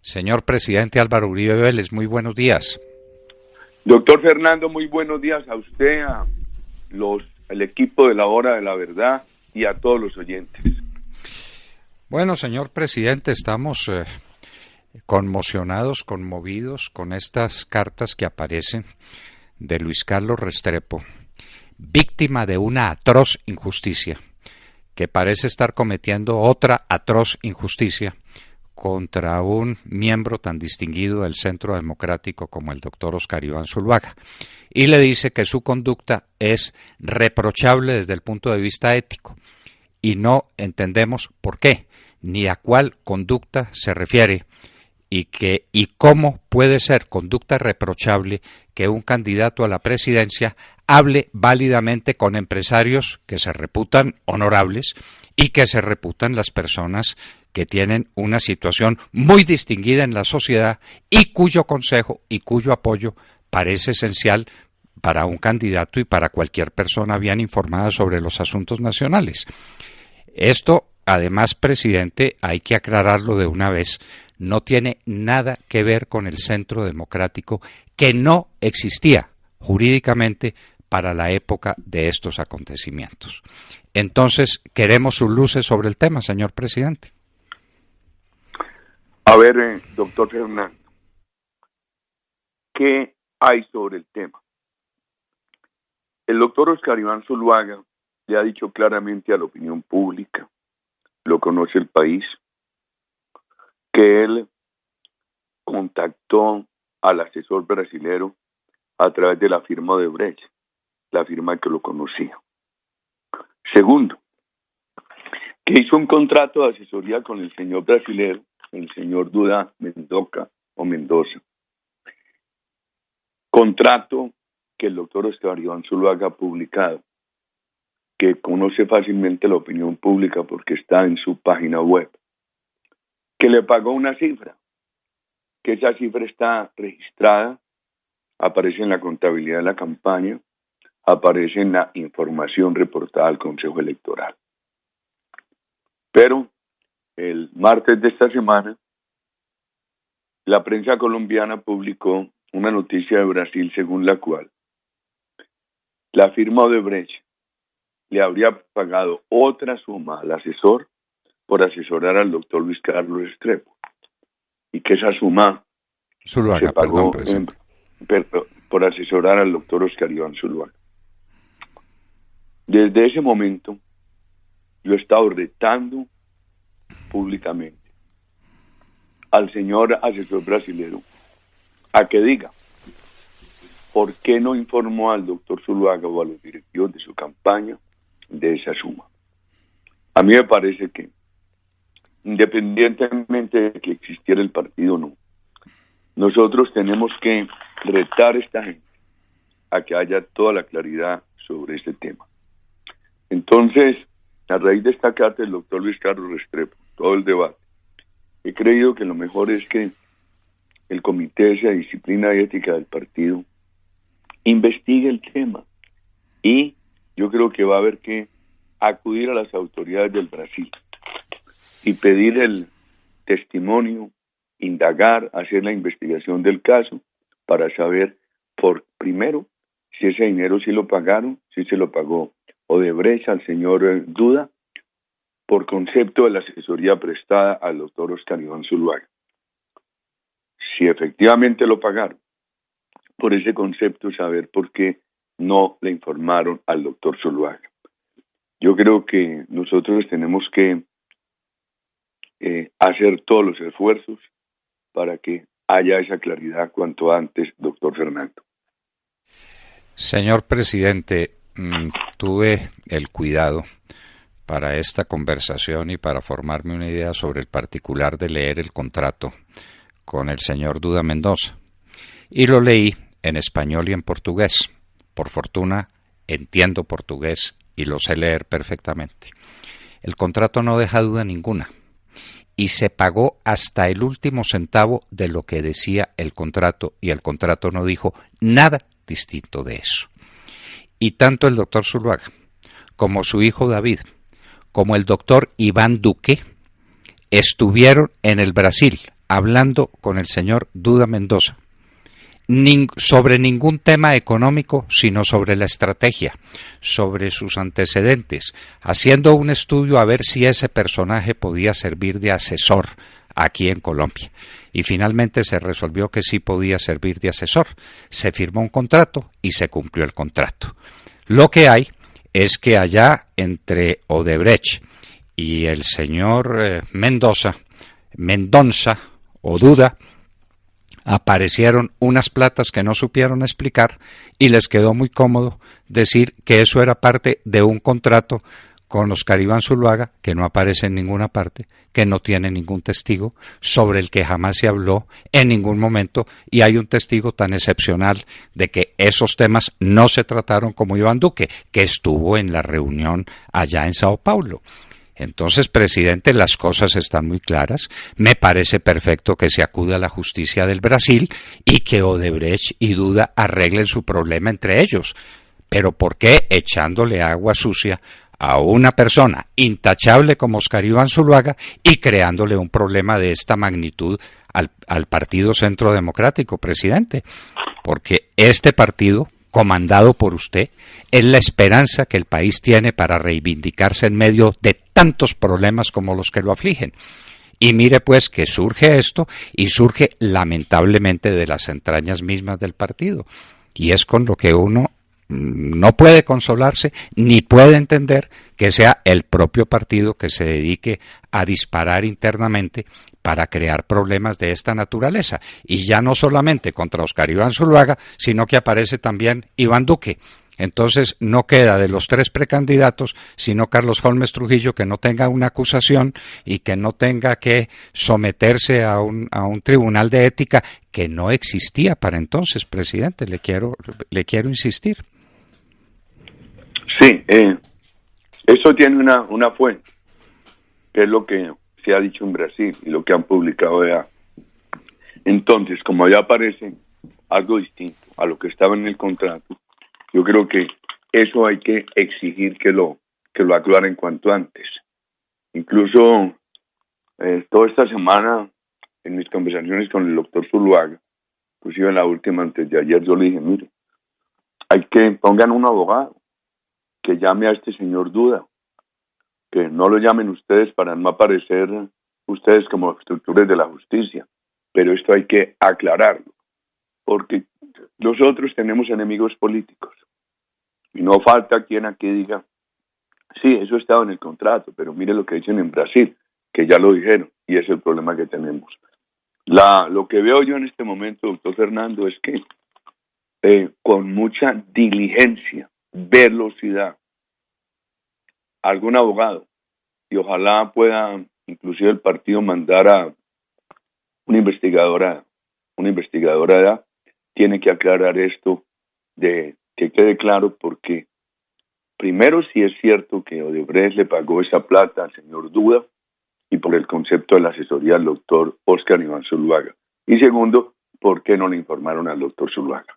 Señor presidente Álvaro Uribe Vélez, muy buenos días. Doctor Fernando, muy buenos días a usted, al equipo de la Hora de la Verdad y a todos los oyentes. Bueno, señor presidente, estamos conmocionados, conmovidos con estas cartas que aparecen de Luis Carlos Restrepo, víctima de una atroz injusticia, que parece estar cometiendo otra atroz injusticia contra un miembro tan distinguido del Centro Democrático como el doctor Oscar Iván Zuluaga, y le dice que su conducta es reprochable desde el punto de vista ético, y no entendemos por qué, ni a cuál conducta se refiere, y cómo puede ser conducta reprochable que un candidato a la presidencia hable válidamente con empresarios que se reputan honorables y que se reputan las personas que tienen una situación muy distinguida en la sociedad y cuyo consejo y cuyo apoyo parece esencial para un candidato y para cualquier persona bien informada sobre los asuntos nacionales. Esto, además, presidente, hay que aclararlo de una vez, no tiene nada que ver con el Centro Democrático, que no existía jurídicamente para la época de estos acontecimientos. Entonces, queremos sus luces sobre el tema, señor presidente. A ver, doctor Fernando, ¿qué hay sobre el tema? El doctor Oscar Iván Zuluaga le ha dicho claramente a la opinión pública, lo conoce el país, que él contactó al asesor brasilero a través de la firma Odebrecht, la firma que lo conocía. Segundo, que hizo un contrato de asesoría con el señor brasilero, el señor Duda Mendoza. Contrato que el doctor Oscar Iván Zuluaga ha publicado, que conoce fácilmente la opinión pública porque está en su página web, que le pagó una cifra, que esa cifra está registrada, aparece en la contabilidad de la campaña, aparece en la información reportada al Consejo Electoral. Pero el martes de esta semana, la prensa colombiana publicó una noticia de Brasil según la cual la firma Odebrecht le habría pagado otra suma al asesor por asesorar al doctor Luis Carlos Restrepo, y que esa suma Zuluaga, se pagó por asesorar al doctor Oscar Iván Zuluaga. Desde ese momento yo he estado retando públicamente al señor asesor brasilero a que diga por qué no informó al doctor Zuluaga o a los directivos de su campaña de esa suma. A mí me parece que, independientemente de que existiera el partido o no, nosotros tenemos que retar a esta gente a que haya toda la claridad sobre este tema. Entonces, a raíz de esta carta del doctor Luis Carlos Restrepo, todo el debate, he creído que lo mejor es que el Comité de Disciplina y Ética del partido investigue el tema, y yo creo que va a haber que acudir a las autoridades del Brasil y pedir el testimonio, indagar, hacer la investigación del caso para saber, primero, si ese dinero sí lo pagaron, si se lo pagó Odebrecht al señor Duda, por concepto de la asesoría prestada al doctor Oscar Iván Zuluaga. Si efectivamente lo pagaron, por ese concepto saber por qué no le informaron al doctor Zuluaga. Yo creo que nosotros tenemos que hacer todos los esfuerzos para que haya esa claridad cuanto antes, doctor Fernando. Señor presidente, tuve el cuidado para esta conversación y para formarme una idea sobre el particular de leer el contrato con el señor Duda Mendoza, y lo leí en español y en portugués. Por fortuna entiendo portugués y lo sé leer perfectamente. El contrato no deja duda ninguna y se pagó hasta el último centavo de lo que decía el contrato, y el contrato no dijo nada distinto de eso. Y tanto el doctor Zuluaga como su hijo David, como el doctor Iván Duque, estuvieron en el Brasil hablando con el señor Duda Mendoza sobre ningún tema económico, sino sobre la estrategia, sobre sus antecedentes, haciendo un estudio a ver si ese personaje podía servir de asesor aquí en Colombia. Y finalmente se resolvió que sí podía servir de asesor. Se firmó un contrato y se cumplió el contrato. Lo que hay es que allá entre Odebrecht y el señor Mendonza o Duda, aparecieron unas platas que no supieron explicar y les quedó muy cómodo decir que eso era parte de un contrato con Oscar Iván Zuluaga, que no aparece en ninguna parte, que no tiene ningún testigo, sobre el que jamás se habló en ningún momento, y hay un testigo tan excepcional de que esos temas no se trataron como Iván Duque, que estuvo en la reunión allá en Sao Paulo. Entonces, presidente, las cosas están muy claras. Me parece perfecto que se acude a la justicia del Brasil y que Odebrecht y Duda arreglen su problema entre ellos. Pero ¿por qué echándole agua sucia a una persona intachable como Oscar Iván Zuluaga y creándole un problema de esta magnitud al Partido Centro Democrático, presidente? Porque este partido, comandado por usted, es la esperanza que el país tiene para reivindicarse en medio de tantos problemas como los que lo afligen. Y mire pues que surge esto, y surge lamentablemente de las entrañas mismas del partido. Y es con lo que uno no puede consolarse ni puede entender que sea el propio partido que se dedique a disparar internamente para crear problemas de esta naturaleza. Y ya no solamente contra Oscar Iván Zuluaga, sino que aparece también Iván Duque. Entonces no queda de los tres precandidatos sino Carlos Holmes Trujillo, que no tenga una acusación y que no tenga que someterse a un tribunal de ética que no existía para entonces, presidente. Le quiero insistir. Sí, eso tiene una fuente, que es lo que se ha dicho en Brasil y lo que han publicado allá. Entonces, como ya aparece algo distinto a lo que estaba en el contrato, yo creo que eso hay que exigir que lo aclaren cuanto antes. Incluso toda esta semana, en mis conversaciones con el doctor Zuluaga, inclusive en la última antes de ayer, yo le dije, mire, hay que pongan un abogado que llame a este señor Duda, que no lo llamen ustedes para no aparecer ustedes como estructuras de la justicia, pero esto hay que aclararlo, porque nosotros tenemos enemigos políticos y no falta quien aquí diga, sí, eso estaba en el contrato, pero mire lo que dicen en Brasil, que ya lo dijeron, y ese es el problema que tenemos. Lo que veo yo en este momento, doctor Fernando, es que con mucha diligencia, velocidad, algún abogado, y ojalá pueda inclusive el partido mandar a una investigadora tiene que aclarar esto, de que quede claro, porque primero si es cierto que Odebrecht le pagó esa plata al señor Duda y por el concepto de la asesoría al doctor Oscar Iván Zuluaga, y segundo, ¿por qué no le informaron al doctor Zuluaga?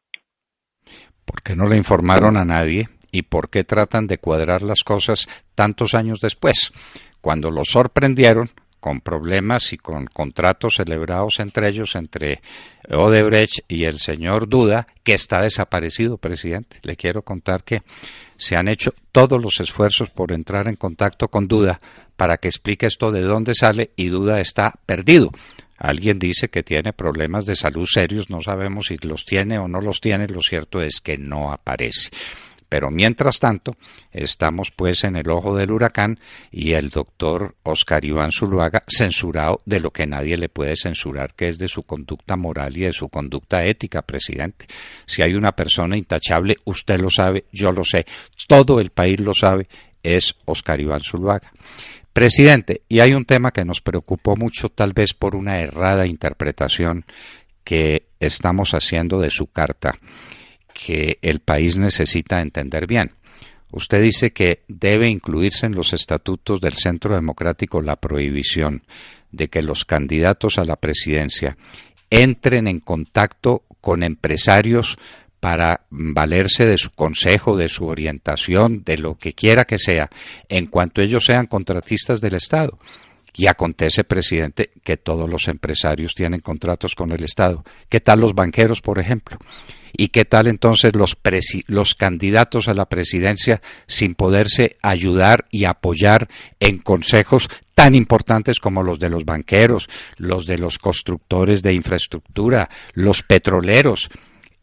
¿Por qué no le informaron a nadie? ¿Y por qué tratan de cuadrar las cosas tantos años después? Cuando lo sorprendieron con problemas y con contratos celebrados entre ellos, entre Odebrecht y el señor Duda, que está desaparecido, presidente. Le quiero contar que se han hecho todos los esfuerzos por entrar en contacto con Duda para que explique esto de dónde sale, y Duda está perdido. Alguien dice que tiene problemas de salud serios, no sabemos si los tiene o no los tiene, lo cierto es que no aparece. Pero mientras tanto, estamos pues en el ojo del huracán y el doctor Oscar Iván Zuluaga censurado de lo que nadie le puede censurar, que es de su conducta moral y de su conducta ética, presidente. Si hay una persona intachable, usted lo sabe, yo lo sé, todo el país lo sabe, es Oscar Iván Zuluaga. Presidente, y hay un tema que nos preocupó mucho, tal vez por una errada interpretación que estamos haciendo de su carta, que el país necesita entender bien. Usted dice que debe incluirse en los estatutos del Centro Democrático la prohibición de que los candidatos a la presidencia entren en contacto con empresarios para valerse de su consejo, de su orientación, de lo que quiera que sea, en cuanto ellos sean contratistas del Estado. Y acontece, presidente, que todos los empresarios tienen contratos con el Estado. ¿Qué tal los banqueros, por ejemplo? ¿Y qué tal entonces los candidatos a la presidencia sin poderse ayudar y apoyar en consejos tan importantes como los de los banqueros, los de los constructores de infraestructura, los petroleros?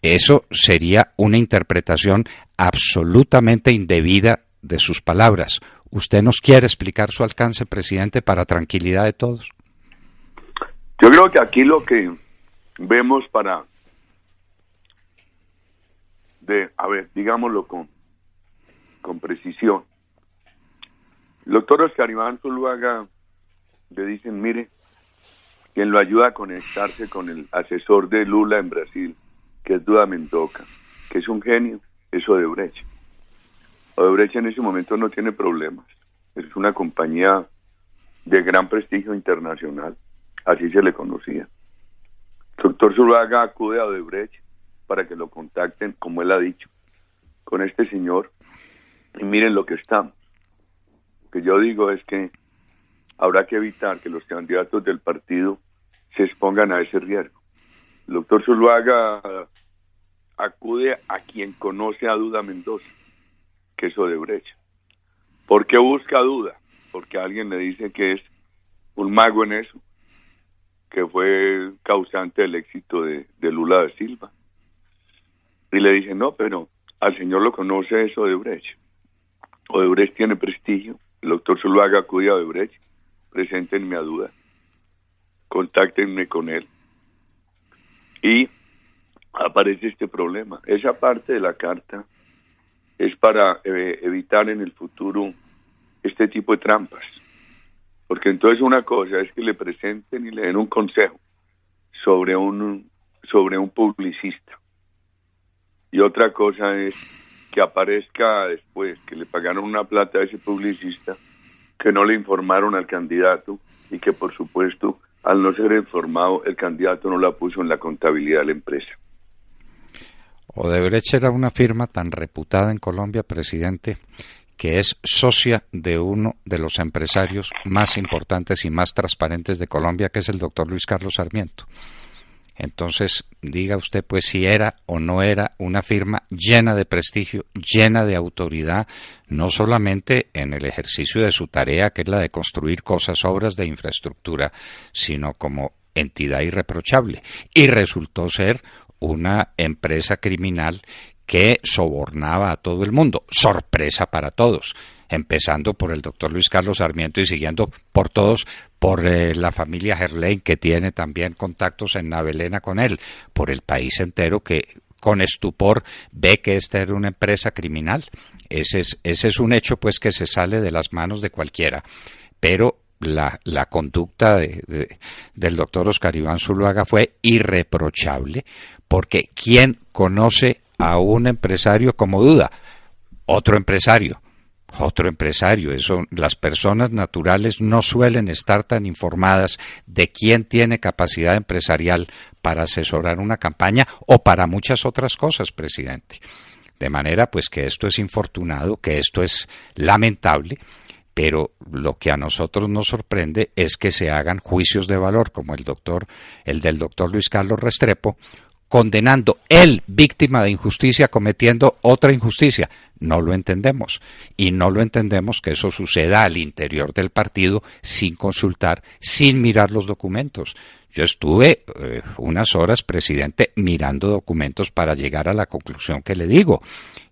Eso sería una interpretación absolutamente indebida de sus palabras. ¿Usted nos quiere explicar su alcance, presidente, para tranquilidad de todos? Yo creo que aquí lo que vemos digámoslo con precisión. El doctor Oscar Iván Zuluaga le dicen, mire, quien lo ayuda a conectarse con el asesor de Lula en Brasil, que es Duda Mendoza, que es un genio, es Odebrecht. Odebrecht en ese momento no tiene problemas. Es una compañía de gran prestigio internacional, así se le conocía. El doctor Zuluaga acude a Odebrecht para que lo contacten, como él ha dicho, con este señor, y miren lo que estamos. Lo que yo digo es que habrá que evitar que los candidatos del partido se expongan a ese riesgo. El doctor Zuluaga acude a quien conoce a Duda Mendoza, que es Odebrecht. ¿Por qué busca Duda? Porque alguien le dice que es un mago en eso, que fue causante del éxito de Lula da Silva. Y le dicen, no, pero al señor lo conoce es Odebrecht. Odebrecht tiene prestigio. El doctor Zuluaga acude a Odebrecht, preséntenme a Duda, contáctenme con él. Y aparece este problema. Esa parte de la carta es para evitar en el futuro este tipo de trampas. Porque entonces una cosa es que le presenten y le den un consejo sobre un publicista. Y otra cosa es que aparezca después, que le pagaron una plata a ese publicista, que no le informaron al candidato y que por supuesto, al no ser informado, el candidato no la puso en la contabilidad de la empresa. Odebrecht era una firma tan reputada en Colombia, presidente, que es socia de uno de los empresarios más importantes y más transparentes de Colombia, que es el doctor Luis Carlos Sarmiento. Entonces, diga usted pues si era o no era una firma llena de prestigio, llena de autoridad, no solamente en el ejercicio de su tarea, que es la de construir obras de infraestructura, sino como entidad irreprochable. Y resultó ser una empresa criminal que sobornaba a todo el mundo. Sorpresa para todos, empezando por el doctor Luis Carlos Sarmiento y siguiendo por todos, por la familia Gerlain, que tiene también contactos en Navelena con él, por el país entero que con estupor ve que esta era una empresa criminal. Ese es un hecho pues que se sale de las manos de cualquiera, pero la conducta del doctor Oscar Iván Zuluaga fue irreprochable, porque ¿quién conoce a un empresario como Duda? Otro empresario. Eso, las personas naturales no suelen estar tan informadas de quién tiene capacidad empresarial para asesorar una campaña o para muchas otras cosas, presidente. De manera pues que esto es infortunado, que esto es lamentable, pero lo que a nosotros nos sorprende es que se hagan juicios de valor como el del doctor Luis Carlos Restrepo, condenando él, víctima de injusticia, cometiendo otra injusticia. No lo entendemos. Y no lo entendemos que eso suceda al interior del partido sin consultar, sin mirar los documentos. Yo estuve unas horas, presidente, mirando documentos para llegar a la conclusión que le digo.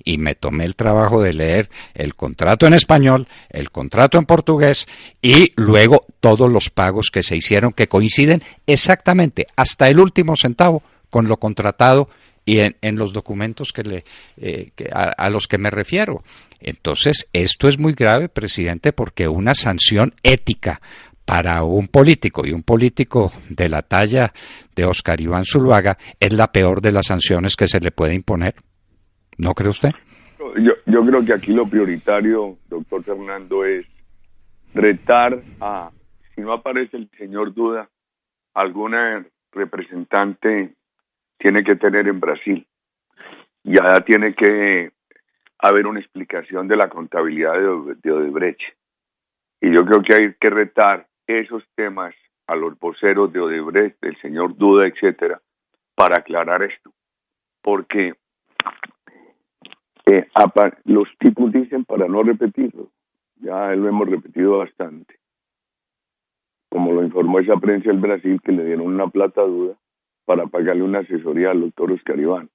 Y me tomé el trabajo de leer el contrato en español, el contrato en portugués y luego todos los pagos que se hicieron, que coinciden exactamente hasta el último centavo con lo contratado y en los documentos a los que me refiero. Entonces, esto es muy grave, presidente, porque una sanción ética para un político, y un político de la talla de Oscar Iván Zuluaga, es la peor de las sanciones que se le puede imponer. ¿No cree usted? Yo creo que aquí lo prioritario, doctor Fernando, es retar si no aparece el señor Duda, alguna representante tiene que tener en Brasil. Ya tiene que haber una explicación de la contabilidad de Odebrecht. Y yo creo que hay que retar esos temas a los voceros de Odebrecht, del señor Duda, etcétera, para aclarar esto. Porque los tipos dicen, para no repetirlo, ya lo hemos repetido bastante, como lo informó esa prensa del Brasil, que le dieron una plata a Duda para pagarle una asesoría al doctor Oscar Iván,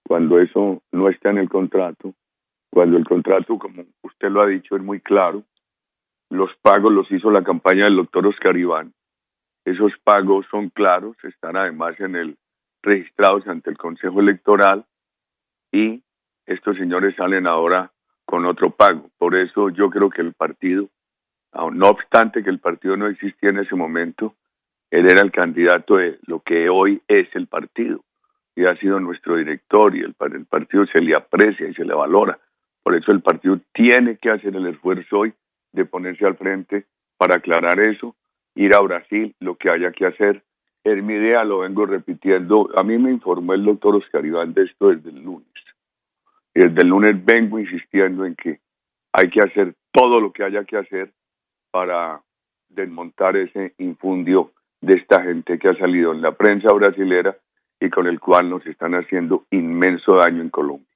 cuando eso no está en el contrato, cuando el contrato, como usted lo ha dicho, es muy claro, los pagos los hizo la campaña del doctor Oscar Iván, esos pagos son claros, están además registrados ante el Consejo Electoral, y estos señores salen ahora con otro pago. Por eso yo creo que el partido, no obstante que el partido no existía en ese momento, él era el candidato de lo que hoy es el partido, y ha sido nuestro director, y el partido se le aprecia y se le valora. Por eso el partido tiene que hacer el esfuerzo hoy de ponerse al frente para aclarar eso, ir a Brasil, lo que haya que hacer. En mi idea, lo vengo repitiendo, a mí me informó el doctor Oscar Iván de esto desde el lunes. Y desde el lunes vengo insistiendo en que hay que hacer todo lo que haya que hacer para desmontar ese infundio de esta gente que ha salido en la prensa brasilera y con el cual nos están haciendo inmenso daño en Colombia.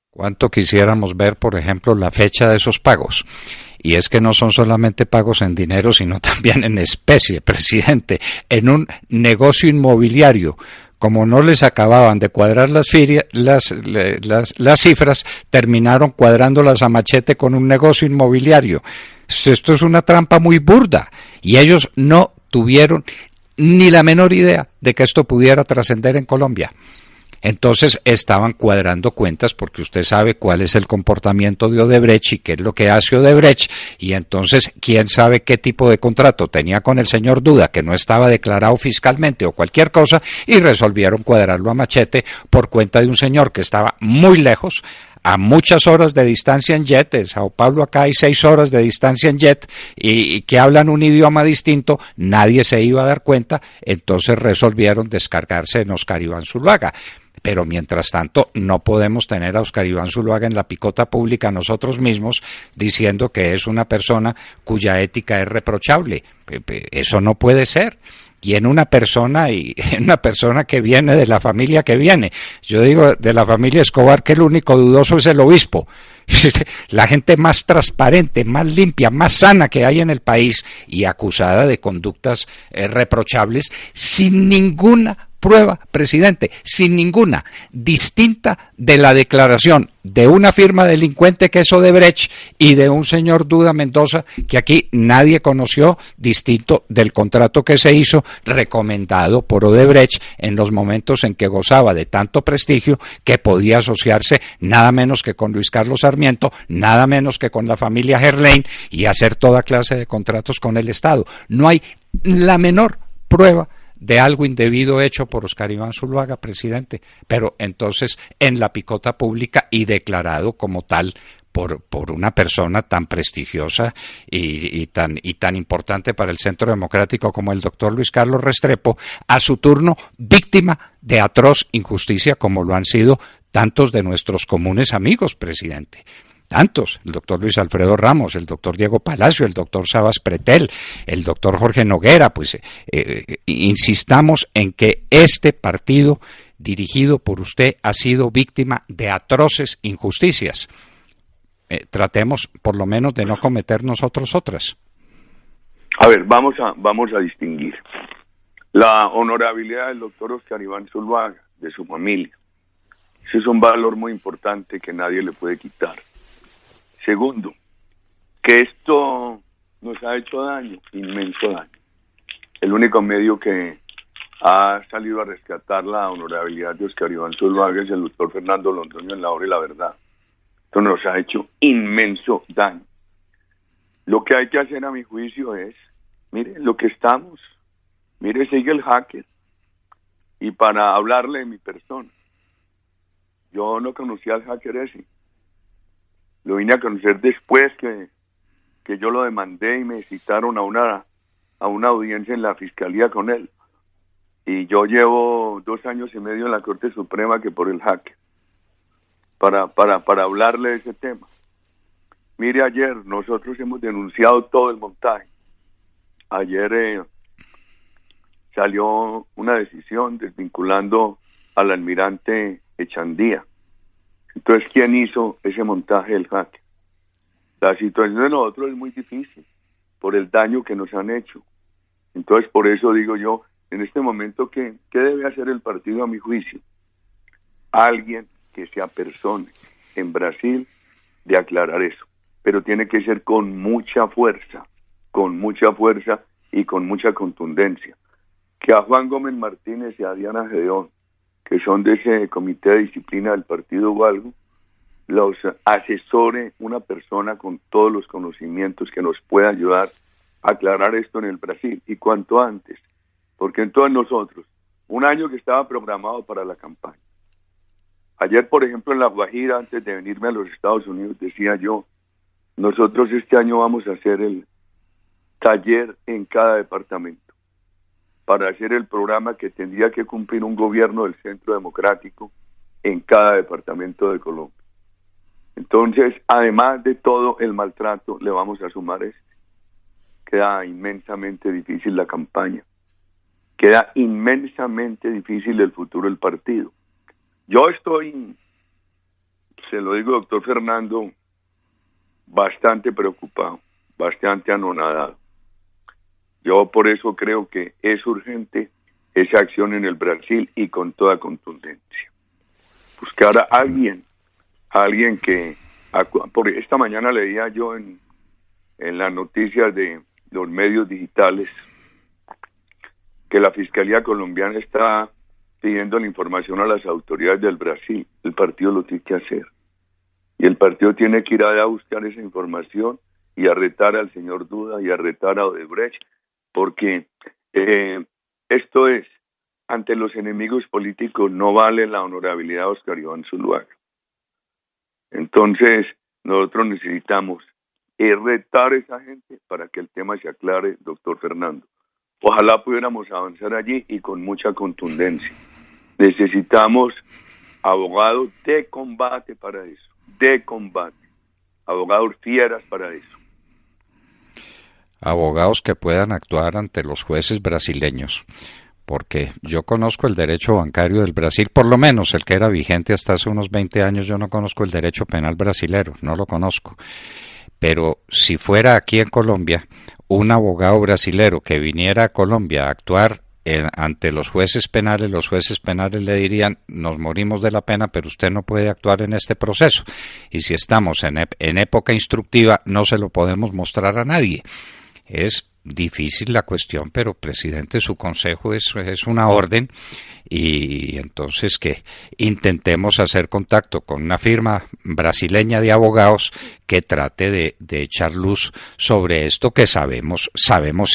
¿Cuánto quisiéramos ver, por ejemplo, la fecha de esos pagos? Y es que no son solamente pagos en dinero, sino también en especie, presidente, en un negocio inmobiliario. Como no les acababan de cuadrar las cifras, terminaron cuadrándolas a machete con un negocio inmobiliario. Esto es una trampa muy burda, y ellos no tuvieron ni la menor idea de que esto pudiera trascender en Colombia. Entonces estaban cuadrando cuentas, porque usted sabe cuál es el comportamiento de Odebrecht y qué es lo que hace Odebrecht, y entonces quién sabe qué tipo de contrato tenía con el señor Duda, que no estaba declarado fiscalmente o cualquier cosa, y resolvieron cuadrarlo a machete por cuenta de un señor que estaba muy lejos, a muchas horas de distancia en jet. En Sao Paulo acá hay 6 horas de distancia en jet, y que hablan un idioma distinto, nadie se iba a dar cuenta. Entonces resolvieron descargarse en Oscar Iván Zuluaga. Pero mientras tanto no podemos tener a Oscar Iván Zuluaga en la picota pública nosotros mismos diciendo que es una persona cuya ética es reprochable. Eso no puede ser. Y en una persona que viene de la familia que viene. Yo digo de la familia Escobar que el único dudoso es el obispo. La gente más transparente, más limpia, más sana que hay en el país, y acusada de conductas reprochables sin ninguna prueba, presidente, sin ninguna, distinta de la declaración de una firma delincuente que es Odebrecht y de un señor Duda Mendoza que aquí nadie conoció, distinto del contrato que se hizo recomendado por Odebrecht en los momentos en que gozaba de tanto prestigio que podía asociarse nada menos que con Luis Carlos Sarmiento, nada menos que con la familia Gerlain, y hacer toda clase de contratos con el Estado. No hay la menor prueba de algo indebido hecho por Oscar Iván Zuluaga, presidente, pero entonces en la picota pública y declarado como tal por una persona tan prestigiosa y tan importante para el Centro Democrático como el doctor Luis Carlos Restrepo, a su turno víctima de atroz injusticia, como lo han sido tantos de nuestros comunes amigos, presidente. Tantos, el doctor Luis Alfredo Ramos, el doctor Diego Palacio, el doctor Sabas Pretel, el doctor Jorge Noguera. Pues insistamos en que este partido dirigido por usted ha sido víctima de atroces injusticias. Tratemos por lo menos de no cometer nosotros otras. A ver, vamos a distinguir la honorabilidad del doctor Oscar Iván Zuluaga, de su familia. Ese es un valor muy importante que nadie le puede quitar. Segundo, que esto nos ha hecho daño, inmenso daño. El único medio que ha salido a rescatar la honorabilidad de Oscar Iván Zuluaga es el doctor Fernando Londoño en La Hora y la Verdad. Esto nos ha hecho inmenso daño. Lo que hay que hacer, a mi juicio, es, mire, lo que estamos, mire, sigue el hacker. Y para hablarle de mi persona, yo no conocía al hacker ese. Lo vine a conocer después que yo lo demandé y me citaron a una audiencia en la fiscalía con él. Y yo llevo 2 años y medio en la Corte Suprema que por el hacker, para hablarle de ese tema. Mire, ayer nosotros hemos denunciado todo el montaje. ayer salió una decisión desvinculando al almirante Echandía. Entonces, ¿quién hizo ese montaje del jaque? La situación de nosotros es muy difícil por el daño que nos han hecho. Entonces, por eso digo yo, en este momento, ¿qué debe hacer el partido a mi juicio? Alguien que se apersone en Brasil de aclarar eso, pero tiene que ser con mucha fuerza y con mucha contundencia. Que a Juan Gómez Martínez y a Diana Gedeón, que son de ese comité de disciplina del partido o algo, los asesore una persona con todos los conocimientos que nos pueda ayudar a aclarar esto en el Brasil, y cuanto antes, porque entonces nosotros, un año que estaba programado para la campaña. Ayer, por ejemplo, en La Guajira, antes de venirme a los Estados Unidos, decía yo, nosotros este año vamos a hacer el taller en cada departamento para hacer el programa que tendría que cumplir un gobierno del Centro Democrático en cada departamento de Colombia. Entonces, además de todo el maltrato, le vamos a sumar este. Queda inmensamente difícil la campaña. Queda inmensamente difícil el futuro del partido. Yo estoy, se lo digo, doctor Fernando, bastante preocupado, bastante anonadado. Yo por eso creo que es urgente esa acción en el Brasil y con toda contundencia. Buscar a alguien que, porque esta mañana leía yo en las noticias de los medios digitales que la Fiscalía colombiana está pidiendo la información a las autoridades del Brasil. El partido lo tiene que hacer. Y el partido tiene que ir allá a buscar esa información y a retar al señor Duda y a retar a Odebrecht, porque esto es, ante los enemigos políticos no vale la honorabilidad de Óscar Iván Zuluaga. Entonces, nosotros necesitamos retar a esa gente para que el tema se aclare, doctor Fernando. Ojalá pudiéramos avanzar allí y con mucha contundencia. Necesitamos abogados de combate para eso, abogados fieras para eso. Abogados que puedan actuar ante los jueces brasileños, porque yo conozco el derecho bancario del Brasil, por lo menos el que era vigente hasta hace unos 20 años. Yo no conozco el derecho penal brasilero, no lo conozco. Pero si fuera aquí en Colombia un abogado brasilero que viniera a Colombia a actuar ante los jueces penales le dirían: nos morimos de la pena, pero usted no puede actuar en este proceso. Y si estamos en época instructiva, no se lo podemos mostrar a nadie. Es difícil la cuestión, pero, presidente, su consejo es una orden, y entonces que intentemos hacer contacto con una firma brasileña de abogados que trate de echar luz sobre esto que sabemos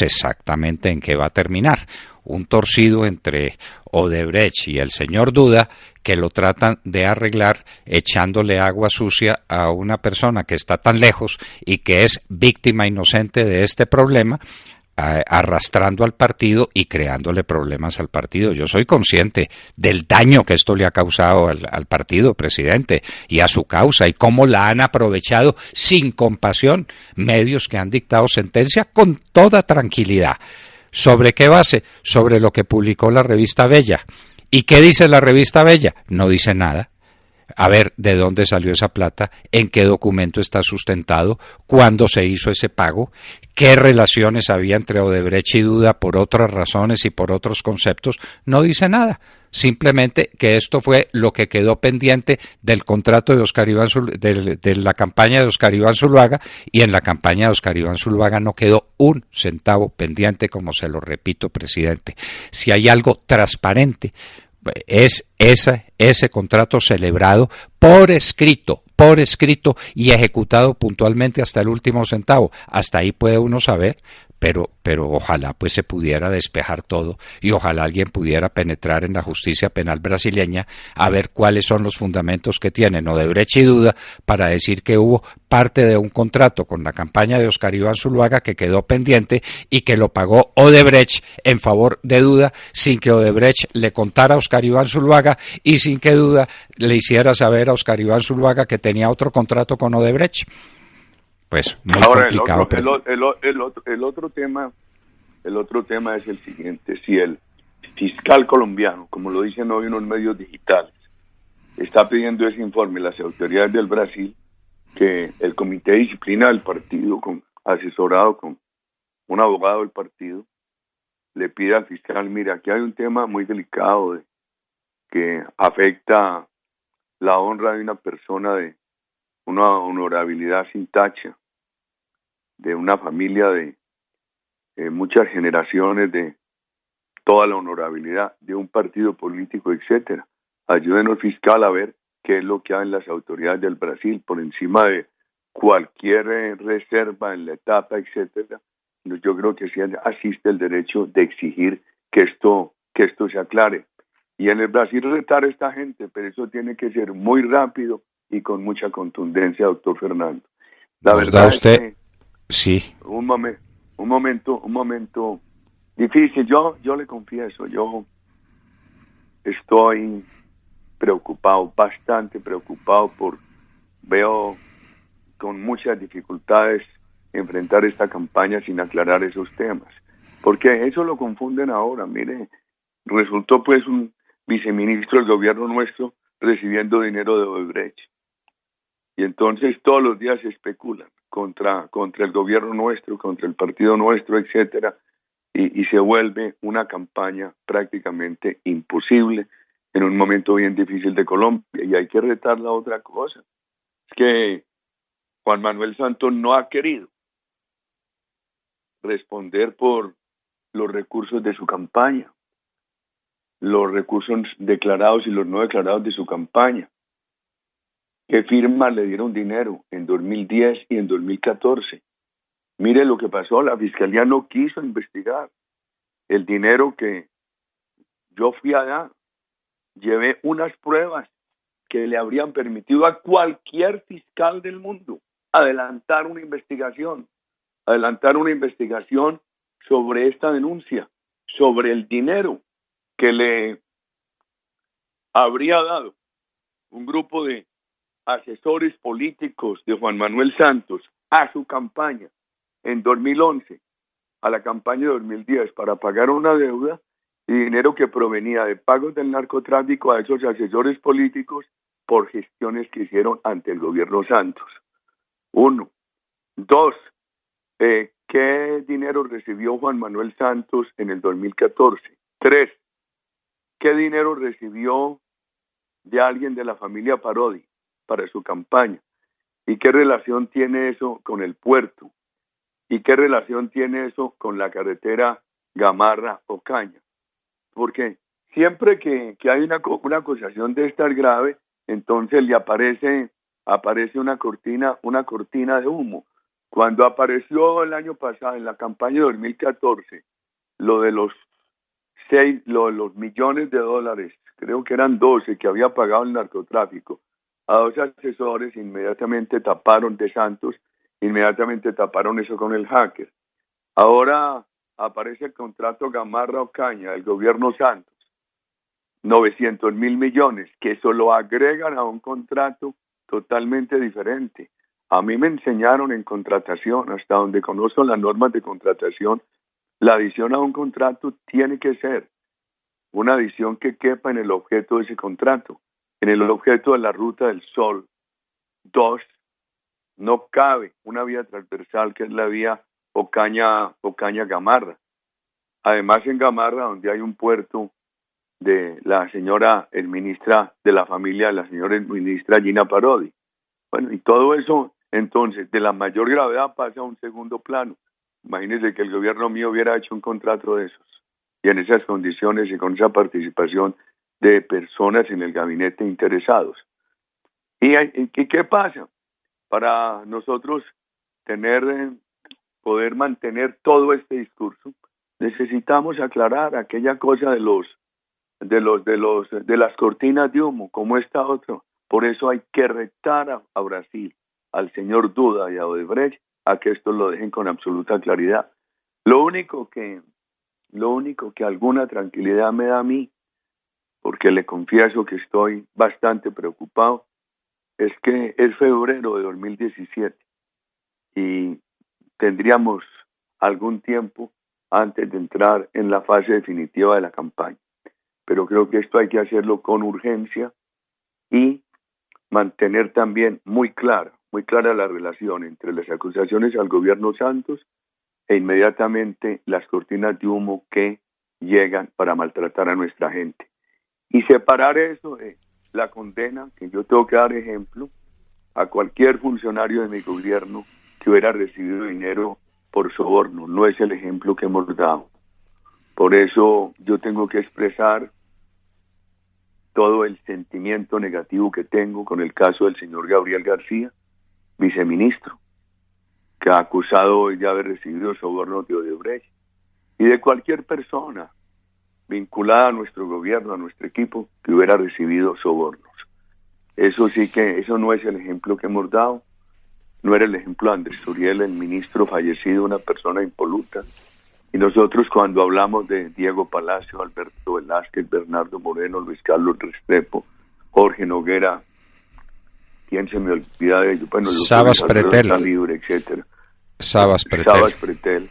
exactamente en qué va a terminar. Un torcido entre Odebrecht y el señor Duda, que lo tratan de arreglar echándole agua sucia a una persona que está tan lejos y que es víctima inocente de este problema, arrastrando al partido y creándole problemas al partido. Yo soy consciente del daño que esto le ha causado al partido, presidente, y a su causa, y cómo la han aprovechado sin compasión medios que han dictado sentencia con toda tranquilidad. ¿Sobre qué base? Sobre lo que publicó la revista Bella. ¿Y qué dice la revista Bella? No dice nada. A ver, ¿de dónde salió esa plata? ¿En qué documento está sustentado? ¿Cuándo se hizo ese pago? ¿Qué relaciones había entre Odebrecht y Duda por otras razones y por otros conceptos? No dice nada. Simplemente que esto fue lo que quedó pendiente del contrato de Óscar Iván de la campaña de Óscar Iván Zuluaga, y en la campaña de Óscar Iván Zuluaga no quedó un centavo pendiente, como se lo repito, presidente. Si hay algo transparente, es ese contrato celebrado por escrito y ejecutado puntualmente hasta el último centavo. Hasta ahí puede uno saber, pero ojalá pues se pudiera despejar todo, y ojalá alguien pudiera penetrar en la justicia penal brasileña a ver cuáles son los fundamentos que tienen Odebrecht y Duda para decir que hubo parte de un contrato con la campaña de Óscar Iván Zuluaga que quedó pendiente y que lo pagó Odebrecht en favor de Duda, sin que Odebrecht le contara a Óscar Iván Zuluaga y sin que Duda le hiciera saber a Óscar Iván Zuluaga que tenía otro contrato con Odebrecht. Pues muy ahora complicado. el otro tema el otro tema es el siguiente: si el fiscal colombiano, como lo dicen hoy unos medios digitales, está pidiendo ese informe a las autoridades del Brasil, que el comité de disciplina del partido, asesorado con un abogado del partido, le pide al fiscal: mira, aquí hay un tema muy delicado que afecta la honra de una persona, de una honorabilidad sin tacha, de una familia de muchas generaciones, de toda la honorabilidad de un partido político, etcétera. Ayúdenos, fiscal, a ver qué es lo que hacen las autoridades del Brasil por encima de cualquier reserva en la etapa, etcétera. Yo creo que sí asiste el derecho de exigir que esto se aclare. Y en el Brasil retar a esta gente, pero eso tiene que ser muy rápido y con mucha contundencia, doctor Fernando. La verdad usted? es que sí. Un momento difícil. Yo le confieso, yo estoy preocupado, bastante preocupado, veo con muchas dificultades enfrentar esta campaña sin aclarar esos temas, porque eso lo confunden ahora. Mire, resultó pues un viceministro del gobierno nuestro recibiendo dinero de Odebrecht, y entonces todos los días se especulan contra el gobierno nuestro, contra el partido nuestro, etcétera, y se vuelve una campaña prácticamente imposible en un momento bien difícil de Colombia. Y hay que retar la otra cosa: es que Juan Manuel Santos no ha querido responder por los recursos de su campaña, los recursos declarados y los no declarados de su campaña. ¿Qué firmas le dieron dinero en 2010 y en 2014? Mire lo que pasó: la fiscalía no quiso investigar el dinero que yo fui a dar. Llevé unas pruebas que le habrían permitido a cualquier fiscal del mundo adelantar una investigación sobre esta denuncia, sobre el dinero que le habría dado un grupo de asesores políticos de Juan Manuel Santos a su campaña en 2011, a la campaña de 2010, para pagar una deuda, y dinero que provenía de pagos del narcotráfico a esos asesores políticos por gestiones que hicieron ante el gobierno Santos. 1. 2. ¿Qué dinero recibió Juan Manuel Santos en el 2014? 3. ¿Qué dinero recibió de alguien de la familia Parodi para su campaña? ¿Y qué relación tiene eso con el puerto? ¿Y qué relación tiene eso con la carretera Gamarra-Ocaña? Porque siempre que hay una acusación de estar grave, entonces le aparece una cortina de humo. Cuando apareció el año pasado, en la campaña de 2014, lo de los millones de dólares, creo que eran 12 que había pagado el narcotráfico a 2 asesores, inmediatamente taparon de Santos, inmediatamente taparon eso con el hacker. Ahora aparece el contrato Gamarra-Ocaña del gobierno Santos, 900.000 millones, que eso lo agregan a un contrato totalmente diferente. A mí me enseñaron en contratación, hasta donde conozco las normas de contratación, la adición a un contrato tiene que ser una adición que quepa en el objeto de ese contrato. En el objeto de la Ruta del Sol 2 no cabe una vía transversal, que es la vía Ocaña-Gamarra. Además, en Gamarra, donde hay un puerto de la señora ministra de la familia, la señora ministra Gina Parodi. Bueno, y todo eso, entonces, de la mayor gravedad pasa a un segundo plano. Imagínense que el gobierno mío hubiera hecho un contrato de esos, y en esas condiciones y con esa participación de personas en el gabinete interesados. ¿Y qué pasa? Para nosotros poder mantener todo este discurso, necesitamos aclarar aquella cosa de las cortinas de humo, como esta otra. Por eso hay que retar a Brasil, al señor Duda y a Odebrecht, a que esto lo dejen con absoluta claridad. Lo único que alguna tranquilidad me da a mí, porque le confieso que estoy bastante preocupado, es que es febrero de 2017 y tendríamos algún tiempo antes de entrar en la fase definitiva de la campaña. Pero creo que esto hay que hacerlo con urgencia y mantener también muy clara la relación entre las acusaciones al gobierno Santos e inmediatamente las cortinas de humo que llegan para maltratar a nuestra gente. Y separar eso de la condena, que yo tengo que dar ejemplo, a cualquier funcionario de mi gobierno que hubiera recibido dinero por soborno. No es el ejemplo que hemos dado. Por eso yo tengo que expresar todo el sentimiento negativo que tengo con el caso del señor Gabriel García, viceministro, que ha acusado hoy de haber recibido sobornos de Odebrecht, y de cualquier persona vinculada a nuestro gobierno, a nuestro equipo, que hubiera recibido sobornos. Eso sí que, eso no es el ejemplo que hemos dado, no era el ejemplo de Andrés Uriel, el ministro fallecido, una persona impoluta. Y nosotros cuando hablamos de Diego Palacio, Alberto Velázquez, Bernardo Moreno, Luis Carlos Restrepo, Jorge Noguera, ¿quién se me olvida de ellos? Bueno, Sabas Pretel, Libre, etcétera. Sabas Pretel,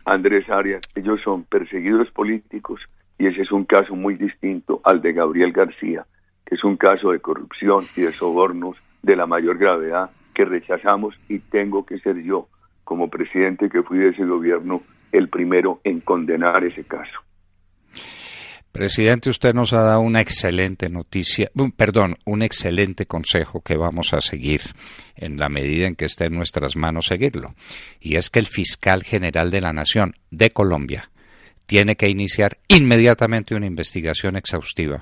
Andrés Arias, ellos son perseguidos políticos y ese es un caso muy distinto al de Gabriel García, que es un caso de corrupción y de sobornos de la mayor gravedad que rechazamos, y tengo que ser yo, como presidente que fui de ese gobierno, el primero en condenar ese caso. Presidente, usted nos ha dado una excelente noticia, un excelente consejo que vamos a seguir en la medida en que esté en nuestras manos seguirlo. Y es que el fiscal general de la Nación de Colombia tiene que iniciar inmediatamente una investigación exhaustiva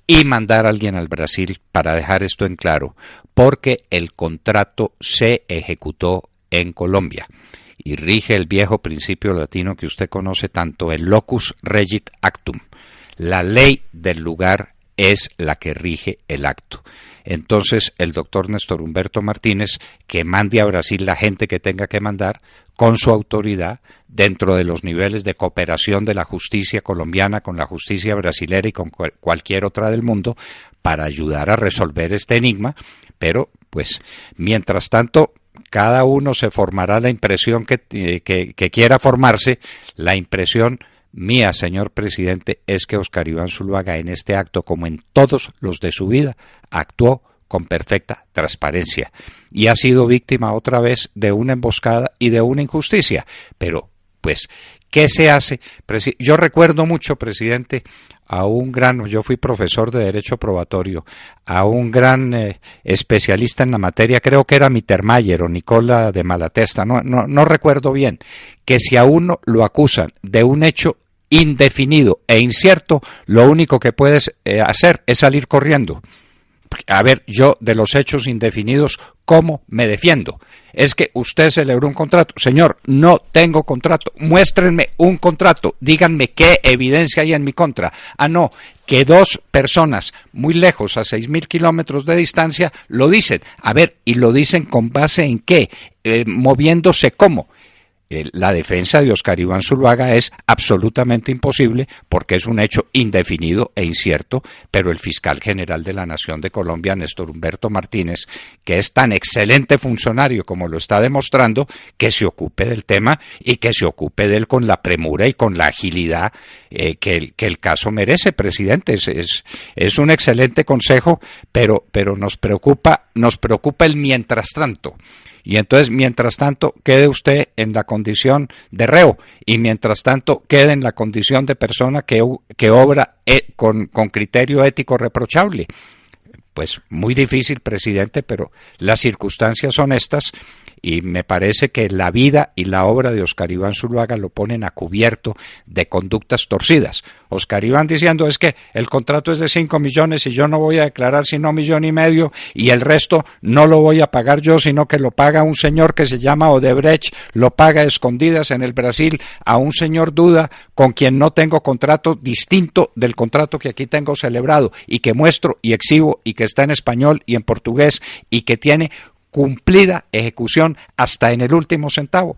y mandar a alguien al Brasil para dejar esto en claro, porque el contrato se ejecutó en Colombia y rige el viejo principio latino que usted conoce tanto, el locus regit actum. La ley del lugar es la que rige el acto. Entonces, el doctor Néstor Humberto Martínez, que mande a Brasil la gente que tenga que mandar, con su autoridad, dentro de los niveles de cooperación de la justicia colombiana con la justicia brasilera y con cualquier otra del mundo, para ayudar a resolver este enigma, pero, pues, mientras tanto, cada uno se formará la impresión que quiera formarse. La impresión mía, señor presidente, es que Óscar Iván Zuluaga en este acto, como en todos los de su vida, actuó con perfecta transparencia y ha sido víctima otra vez de una emboscada y de una injusticia. Pero, pues, ¿qué se hace? Yo recuerdo mucho, presidente, a un gran, yo fui profesor de Derecho Probatorio, a un gran especialista en la materia, creo que era Mittermeier o Nicola de Malatesta, no recuerdo bien, que si a uno lo acusan de un hecho indefinido e incierto, lo único que puedes hacer es salir corriendo. A ver, yo de los hechos indefinidos, ¿cómo me defiendo? Es que usted celebró un contrato. Señor, no tengo contrato. Muéstrenme un contrato. Díganme qué evidencia hay en mi contra. Ah, no, que dos personas muy lejos, a 6.000 kilómetros de distancia, lo dicen. A ver, ¿y lo dicen con base en qué? ¿Moviéndose cómo? La defensa de Óscar Iván Zuluaga es absolutamente imposible porque es un hecho indefinido e incierto, pero el fiscal general de la Nación de Colombia, Néstor Humberto Martínez, que es tan excelente funcionario como lo está demostrando, que se ocupe del tema y que se ocupe de él con la premura y con la agilidad que el caso merece, presidente. Es un excelente consejo, pero nos preocupa el mientras tanto. Y entonces, mientras tanto, quede usted en la condición de reo y mientras tanto quede en la condición de persona que obra con criterio ético reprochable. Pues muy difícil, presidente, pero las circunstancias son estas y me parece que la vida y la obra de Óscar Iván Zuluaga lo ponen a cubierto de conductas torcidas. Óscar Iván diciendo es que el contrato es de 5 millones y yo no voy a declarar sino 1,5 millones y el resto no lo voy a pagar yo, sino que lo paga un señor que se llama Odebrecht, lo paga a escondidas en el Brasil a un señor Duda con quien no tengo contrato distinto del contrato que aquí tengo celebrado y que muestro y exhibo y que está en español y en portugués y que tiene cumplida ejecución hasta en el último centavo.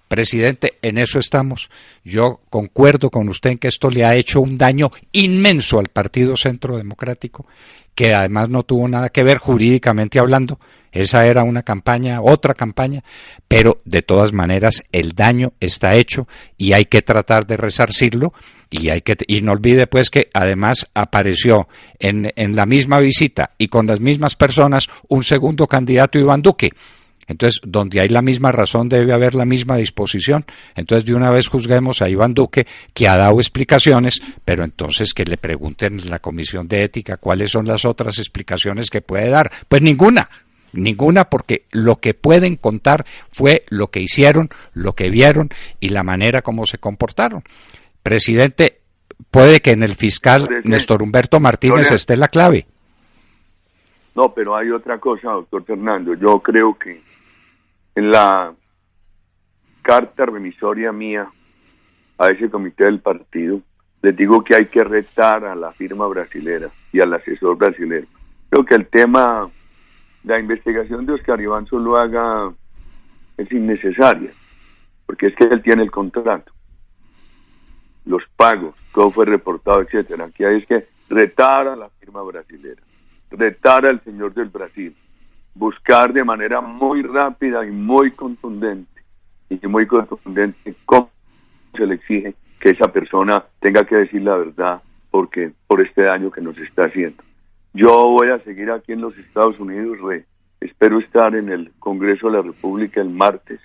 Presidente, en eso estamos. Yo concuerdo con usted en que esto le ha hecho un daño inmenso al Partido Centro Democrático, que además no tuvo nada que ver jurídicamente hablando. Esa era una campaña, otra campaña, pero de todas maneras el daño está hecho y hay que tratar de resarcirlo. Y no olvide pues que además apareció en la misma visita y con las mismas personas un segundo candidato, Iván Duque. Entonces, donde hay la misma razón debe haber la misma disposición. Entonces, de una vez juzguemos a Iván Duque, que ha dado explicaciones, pero entonces que le pregunten en la Comisión de Ética cuáles son las otras explicaciones que puede dar. Pues ninguna, porque lo que pueden contar fue lo que hicieron, lo que vieron y la manera como se comportaron. Presidente, puede que en el fiscal Néstor Humberto Martínez esté la clave. No, pero hay otra cosa, doctor Fernando. Yo creo que en la carta remisoria mía a ese comité del partido, les digo que hay que retar a la firma brasilera y al asesor brasilero. Creo que el tema, la investigación de Oscar Iván Zuluaga es innecesaria, porque es que él tiene el contrato, los pagos, todo fue reportado, etcétera. Aquí hay que retar a la firma brasilera, retar al señor del Brasil, buscar de manera muy rápida y muy contundente cómo se le exige que esa persona tenga que decir la verdad porque por este daño que nos está haciendo. Yo voy a seguir aquí en los Estados Unidos, espero estar en el Congreso de la República el martes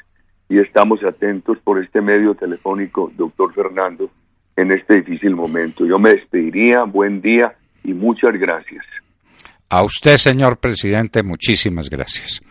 y estamos atentos por este medio telefónico, doctor Fernando, en este difícil momento. Yo me despediría, buen día y muchas gracias. A usted, señor presidente, muchísimas gracias.